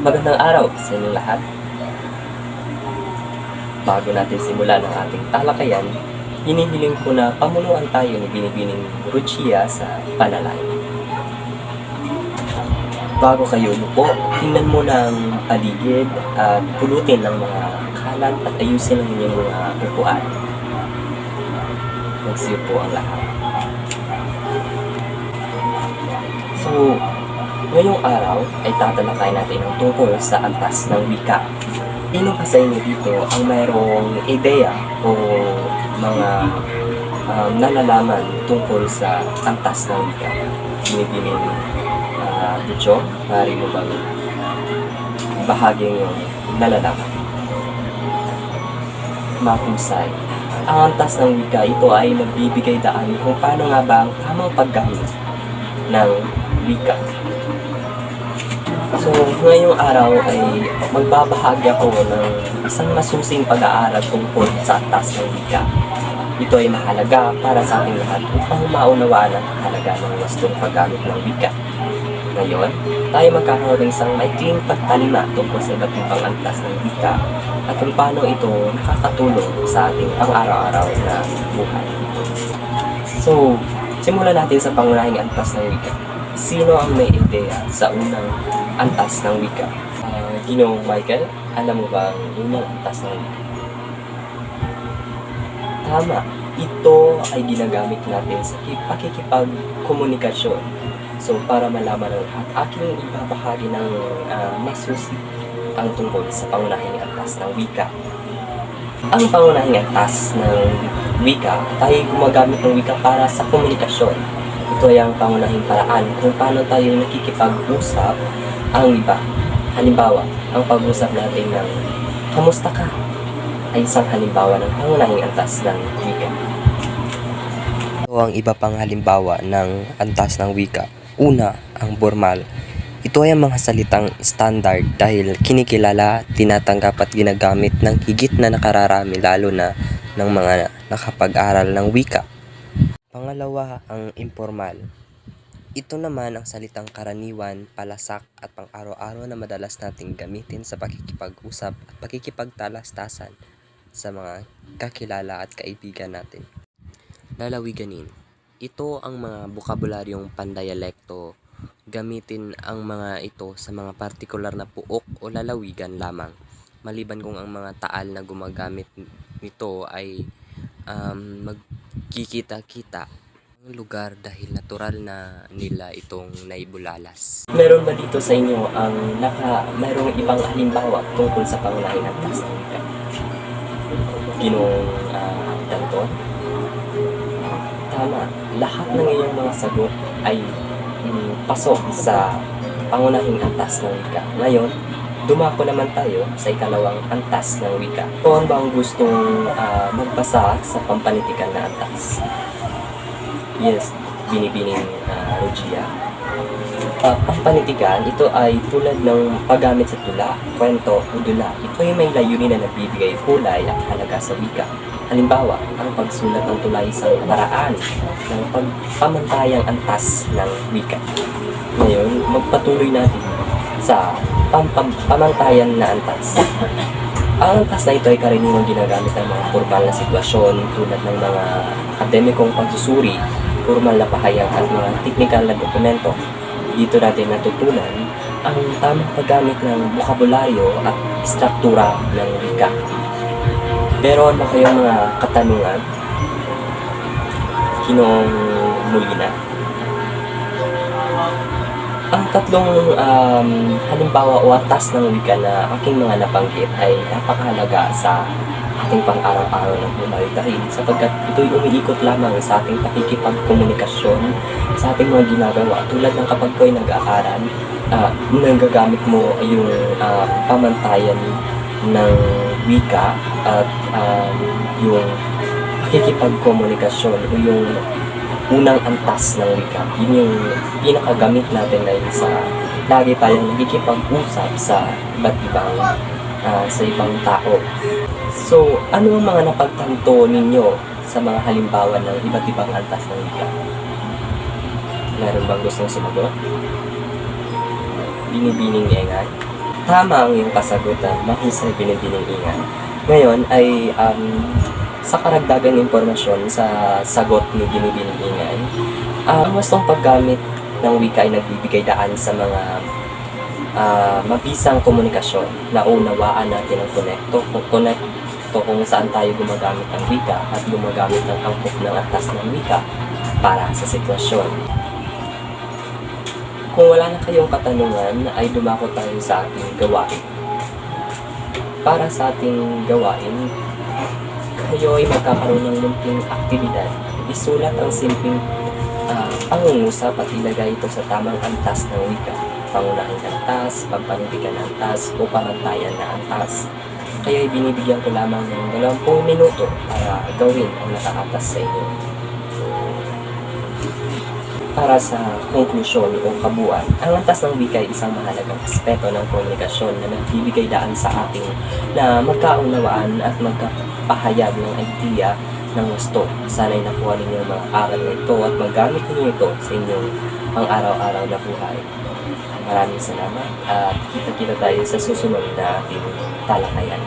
Magandang araw sa inyong lahat. Bago natin simulan ang ating talakayan, hinihiling ko na pamunuan tayo ni Binibining Ruchia sa panalangin. Bago kayo umupo, tingnan mo ng paligid at pulutin ng mga kalat at ayusin ang inyong mga upuan. Magsiyo po ang lahat. So, ngayong araw ay tatalakayin natin ang tungkol sa antas ng wika. Sino pa sa inyo dito ang mayroong ideya o mga nalalaman tungkol sa antas ng wika? Binibining Butchong, maaari mo bang bahaging yung nalalaman? Mahusay. Ang antas ng wika, ito ay magbibigay daan kung paano nga ba ang tamang paggamit ng wika. So, ngayong araw ay magbabahagi ako ng isang masusing pag-aaral tungkol sa antas ng wika. Ito ay mahalaga para sa ating lahat upang maunawaan ang halaga ng wastong paggamit ng wika. Ngayon, tayo magkakaroon ng isang maikling pagtalima tungkol sa iba't ibang antas ng wika at kung paano ito nakakatulong sa ating pang-araw-araw na buhay. So, simulan natin sa pangunahing antas ng wika. Sino ang may ideya sa unang antas ng wika? Ginoong Michael, alam mo ba ang unang antas ng wika? Tama, ito ay ginagamit natin sa pakikipagkomunikasyon. So, para malaman ng lahat, aking ibabahagi ng masusi ang tungkol sa pangunahing antas ng wika. Ang pangunahing antas ng wika, tayo gumagamit ng wika para sa komunikasyon. Ito ay ang pangunahing paraan kung paano tayo nakikipag-usap ang iba. Halimbawa, ang pag-usap natin ng "Kamusta ka?" ay isang halimbawa ng pangunahing antas ng wika. Ito ang iba pang halimbawa ng antas ng wika. Una, ang formal. Ito ay ang mga salitang standard dahil kinikilala, tinatanggap at ginagamit ng higit na nakararami lalo na ng mga nakapag-aral ng wika. Pangalawa, ang informal. Ito naman ang salitang karaniwan, palasak at pang-araw-araw na madalas nating gamitin sa pakikipag-usap at pakikipagtalastasan sa mga kakilala at kaibigan natin. Lalawiganin. Ito ang mga bokabularyong pandayalekto. Gamitin ang mga ito sa mga partikular na puok o lalawigan lamang. Maliban kung ang mga taal na gumagamit nito ay magkikita-kita ang lugar dahil natural na nila itong naibulalas. Meron ba dito sa inyo ang mayroong ibang halimbawa tungkol sa pangunahing antas ng wika? Ginoong Danton? Tama, lahat ng iyong mga sagot ay pasok sa pangunahing antas ng wika. Ngayon, dumako naman tayo sa ikalawang antas ng wika. Kung ba ang gustong magbasa sa pampanitikan na antas? Yes, Binibining Ruchia. Pampanitikan, ito ay tulad ng paggamit sa tula, kwento o dula. Ito ay may layunin na nagbibigay kulay at halaga sa wika. Halimbawa, ang pagsulat ng tula ay isang paraan ng pagpamantayang antas ng wika. Ngayon, magpatuloy natin sa pamantayan na antas. Ang antas na ito ay karaniwang ginagamit ng mga formal na sitwasyon tulad ng mga akademikong pagsusuri, formal na pahayag at mga teknikal na dokumento. Dito natin natutunan ang tamang paggamit ng bokabularyo at struktura ng wika. Meron ba kayong mga katanungan? Ginoong Molina? Ang tatlong halimbawa o antas ng wika na aking mga nabanggit ay napakahalaga sa ating pang-araw-araw ng buhay dahil sapagkat ito'y umiikot lamang sa ating pakikipagkomunikasyon, sa ating mga ginagawa. Tulad ng kapag ko'y nag-aaral, nagagamit mo yung pamantayan ng wika at yung pakikipagkomunikasyon o yung unang antas ng wika. Yun yung pinakagamit natin ngayon sa lagi tayong nakikipag-usap sa iba't ibang sa ibang tao. So, ano ang mga napagtanto ninyo sa mga halimbawa ng iba't ibang antas ng wika? Meron bang gustong sumagot? Binibining Engay? tama ang iyong kasagutan, mahusay binibining ingay. Ngayon ay sa karagdagang impormasyon sa sagot ni Binibining Ingay, ang wastong paggamit ng wika ay nagbibigay daan sa mga mabisang komunikasyon na unawaan natin ang konekto kung saan tayo gumagamit ng wika at gumagamit ng angkop ng antas ng wika para sa sitwasyon. Kung wala na kayong katanungan, ay dumako tayo sa ating gawain. Para sa ating gawain, kayo ay magkakaroon ng munting aktibidad. Isulat ang simpleng pangungusap at ilagay ito sa tamang antas ng wika. Pangunahing antas, pagpanindigan na antas, o pamantayan na antas. Kaya binibigyan ko lamang ng 20 minuto para gawin ang nakaatas sa inyo. Para sa konklusyon o kabuuan, ang antas ng wika ay isang mahalagang aspeto ng komunikasyon na nagbibigay daan sa ating na magkaunawaan at magkapahayag ng idea ng gusto. Sana'y nakuha ninyo ang mga aral na ito at magamit ninyo ito sa inyong pang-araw-araw na buhay. Maraming salamat at kita-kita tayo sa susunod na ating talakayan.